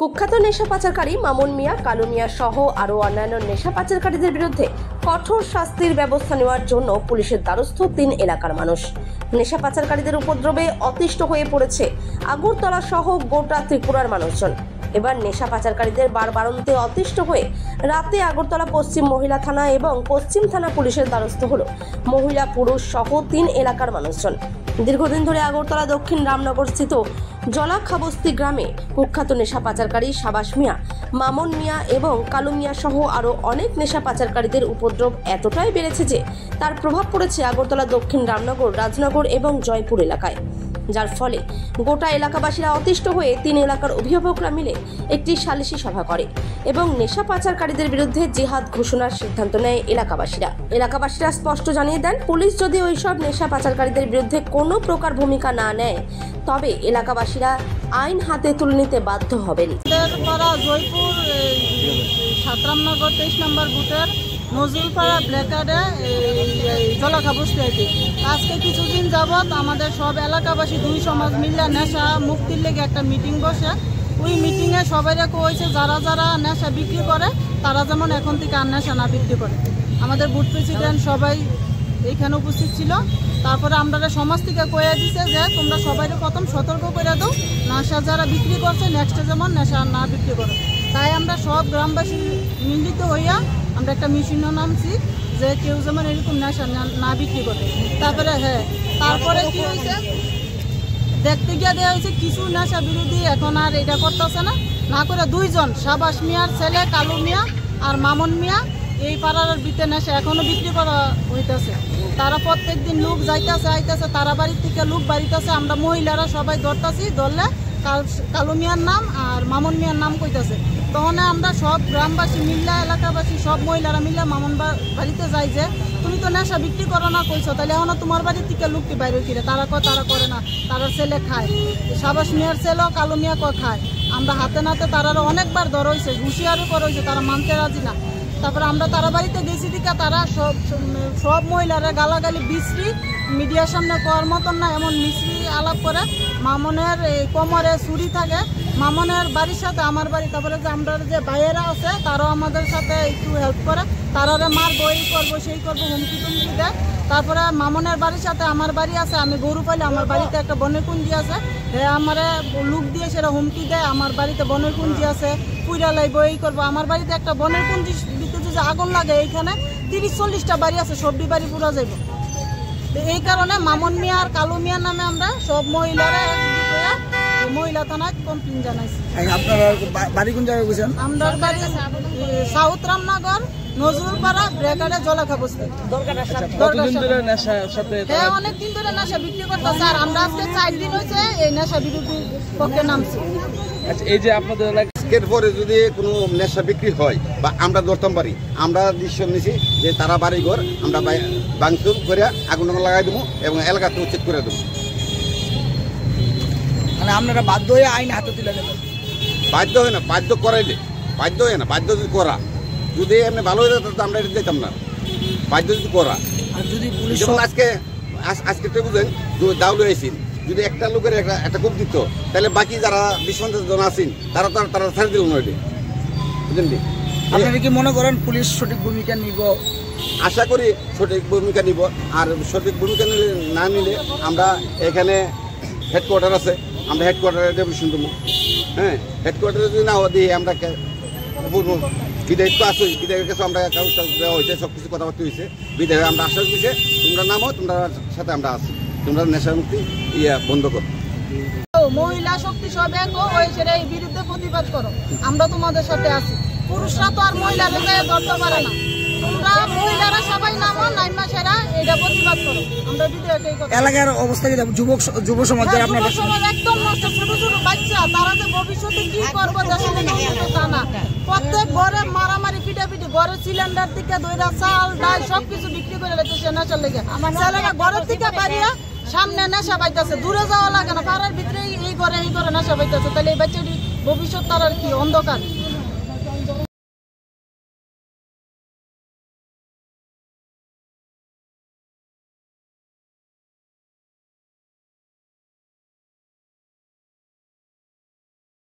কুখ্যাত নেশা পাচারকারী মামুন মিয়া, কালু মিয়া সহ আরও অন্যান্য নেশা পাচারকারীদের বিরুদ্ধে কঠোর শাস্তির ব্যবস্থা নেওয়ার জন্য পুলিশের দ্বারস্থ 3 এলাকার মানুষ। নেশা পাচারকারীদের উপদ্রবে অতিষ্ঠ হয়ে পড়েছে আগরতলা সহ গোটা ত্রিপুরার মানুষজন। এবার নেশা পাচারকারীদের বারবারন্তে অতিষ্ঠ হয়ে রাতে আগরতলা পশ্চিম মহিলা থানা এবং পশ্চিম থানা পুলিশের দ্বারস্থ হলো মহিলা, পুরুষ সহ 3 এলাকার মানুষজন। দীর্ঘদিন ধরে আগরতলা দক্ষিণ রামনগর স্থিত জলাখাবস্তি গ্রামে কুখ্যাত নেশা পাচারকারী সাবাস মিয়া, মামুন মিয়া এবং কালু মিয়া সহ আরও অনেক নেশা পাচারকারীদের উপদ্রব এতটাই বেড়েছে যে তার প্রভাব পড়েছে আগরতলা দক্ষিণ রামনগর, রাজনগর এবং জয়পুর এলাকায়, যার ফলে গোটা এলাকাবাসীরা অতিষ্ঠ হয়ে 3 এলাকার অভিভাবকরা মিলে একটি সালিশি সভা করে এবং নেশা পাচারকারীদের বিরুদ্ধে জিহাদ ঘোষণার সিদ্ধান্ত নেয় এলাকাবাসীরা স্পষ্ট জানিয়ে দেন, পুলিশ যদি ওইসব নেশা পাচারকারীদের বিরুদ্ধে কোনো প্রকার ভূমিকা না নেয় তবে এলাকাবাসীরা আইন হাতে তুলে নিতে বাধ্য হবেন। জয়পুর 7 রামনগর 23 নম্বর বুথের নজরুলপাড়া ব্ল্যাকার্ডে জলাখাবস্তি আছে। আজকে কিছুদিন যাবৎ আমাদের সব এলাকাবাসী 2 সমাজ মিলে নেশা মুক্তির লেগে একটা মিটিং বসে। ওই মিটিংয়ে সবাই কইছে যারা যারা নেশা বিক্রি করে তারা যেমন এখন থেকে আর নেশা না বিক্রি করে। আমাদের বুথ প্রেসিডেন্ট সবাই এইখানে উপস্থিত ছিল। তারপরে আমরা সমাজ থেকে কয়ে দিছে যে তোমরা সবাই প্রথম সতর্ক করে দাও, নেশা যারা বিক্রি করছে নেক্সটে যেমন নেশা না বিক্রি করে। তাই আমরা সব গ্রামবাসী মিলিত হইয়া আমরা একটা মিশনও নামছি যে কেউ যেমন এরকম নেশা না বিক্রি করে। তারপরে কি হয়েছে, দেখতে গিয়ে দেওয়া হয়েছে কিছু নেশা বিরোধী এখন আর এটা করতেছে না করে 2 জন সাবাস মিয়ার ছেলে কালু মিয়া আর মামুন মিয়া এই পাড়ার ভিতরে নেশা এখনো বিক্রি করা হইতেছে। তারা প্রত্যেক দিন লোক যাইতেছে আইতেছে, তারা বাড়ির থেকে লোক বাড়িতেছে। আমরা মহিলারা সবাই ধরতেছি, ধরলে কালু মিয়ার নাম আর মামুন মিয়ার নাম কইতেছে। তখন আমরা সব গ্রামবাসী মিল্লা, এলাকাবাসী সব মহিলারা মিল্লা মামুন বাড়িতে যাই যে তুমি তো নেশা বিক্রি করো না কইছো, তাহলে এখন তোমার বাড়ির থেকে লোকটি বাইরে কিনে তারা করে না, তারা ছেলে খায়। সাবাস মিয়ার ছেলেও কালু মিয়া খায়। আমরা হাতে নাতে তারা অনেকবার ধর হয়েছে, হুঁশিয়ারও করা হয়েছে, তারা মানতে রাজি না। তারপরে আমরা তারা বাড়িতে গেছি দিকে তারা সব মহিলারা গালাগালি বিশ্রী মিডিয়ার সামনে করার মতন না এমন মিশ্রি আলাপ করে। মামনের কোমরে ছুরি থাকে, মামনের বাড়ির সাথে আমার বাড়ি, তারপরে যে আমরা যে ভাইয়েরা আছে তারাও আমাদের সাথে একটু হেল্প করে, তারা মারবো এই করবো সেই করবো হুমকি টুমকি দেয়। তারপরে মামনের বাড়ির সাথে আমার বাড়ি আছে, আমি গরু পাইলে আমার বাড়িতে একটা বনের কুঞ্জি আছে, আমার লুক দিয়ে সেটা হুমকি দেয়। আমার বাড়িতে বনের কুঞ্জি আছে, পুইরা লাইব এই করবো। আমার বাড়িতে একটা বনের কুঞ্জি ভিতরে যে আগুন লাগে এইখানে 30-40টা বাড়ি আছে, সবটি বাড়ি পুরা যাইব। এই কারণে মামুন মিয়া আর কালু মিয়ার নামে আমরা সব মহিলারা মহিলা থানায় কমপ্লেন জানাইছি। আপনারা বাড়ি কোন জায়গায় গেছেন? আমার বাড়ি সাউথ রামনগর নজরুলপাড়া ব্ল্যাকার্ডে জলাখাবস্তি। অনেক দিন ধরে নেশা বিক্রি করতেছে আর আমরা আজকে 4 দিন হয়েছে এই নেশা বিরোধী পক্ষে নামছি। এই যে আপনাদের এলাকার পরে যদি কোনো নেশা বিক্রি হয় বা আমরা ধরতাম পারি, আমরা ডিসিশন নিছি যে তারা বাড়িঘর আমরা ভাঙচুর করে আগুন লাগাই দেবো এবং এলাকাতে উচ্ছেদ করে দেবো। মানে আপনারা বাধ্য হয়ে আইন হাতে তুলে নেবেন? বাধ্য হয় না, বাধ্য করাইলে বাধ্য হয় না, বাধ্য যদি করা যদি এমনি ভালো হয়ে যেত আমরা এটা যেতাম না। বাধ্য যদি করা, আর যদি পুলিশ আজকে তো বুঝলেন দাউল হয়েছেন, যদি একটা লোকের একটা কূপ দিত তাহলে বাকি যারা 20-50 জন আছেন তারা ছেড়ে দিল না। বুঝলেন? আপনারা কি মনে করেন পুলিশ সঠিক ভূমিকা নিব? আশা করি সঠিক ভূমিকা নিব। আর সঠিক ভূমিকা না নিলে আমরা এখানে হেডকোয়ার্টার আছে, আমরা হেডকোয়ার্টারে ডেপুটেশন দেবো। হেডকোয়ার্টারে যদি না দিয়ে আমরা বলবো বিধায়ক তো আসো, বিধায়কের কাছে আমরা কাগজ দেওয়া হয়েছে, সব কিছু কথাবার্তা হয়েছে। বিধায়ক আমরা আশ্বাস দিয়েছে তোমরা নামো, তোমরা সাথে আমরা আছি, তোমরা নেশা মুক্তি বন্ধ করো। মহিলা শক্তি সব এক হয়েছে এই বিরুদ্ধে প্রতিবাদ করো, আমরা তোমাদের সাথে আছি। পুরুষরা তো আর মহিলা লোকে ধরতে পারে না, তোমরা মহিলারা সবাই নামো, নাইমা সেরা এটা প্রতিবাদ করো। আমরা এলাকার অবস্থা কি যুব সমাজ একদম নষ্ট, ছোট ছোট বাচ্চা, তারা যে ভবিষ্যতে কি করবো তা না। প্রত্যেক ঘরে মারামারি পিটাপিটি, ঘরের সিলিন্ডার থেকে দইরা চাল ডাল সবকিছু বিক্রি করে রেখেছে নেশার লেগে। ছেলেরা ঘরের থেকে বাড়িয়া সামনে নেশা পাইতেছে, দূরে যাওয়া লাগে না, পাড়ার ভিতরে এই ঘরে নেশা পাইতেছে। তাহলে এই বাচ্চাটি ভবিষ্যৎ তার আর কি অন্ধকার।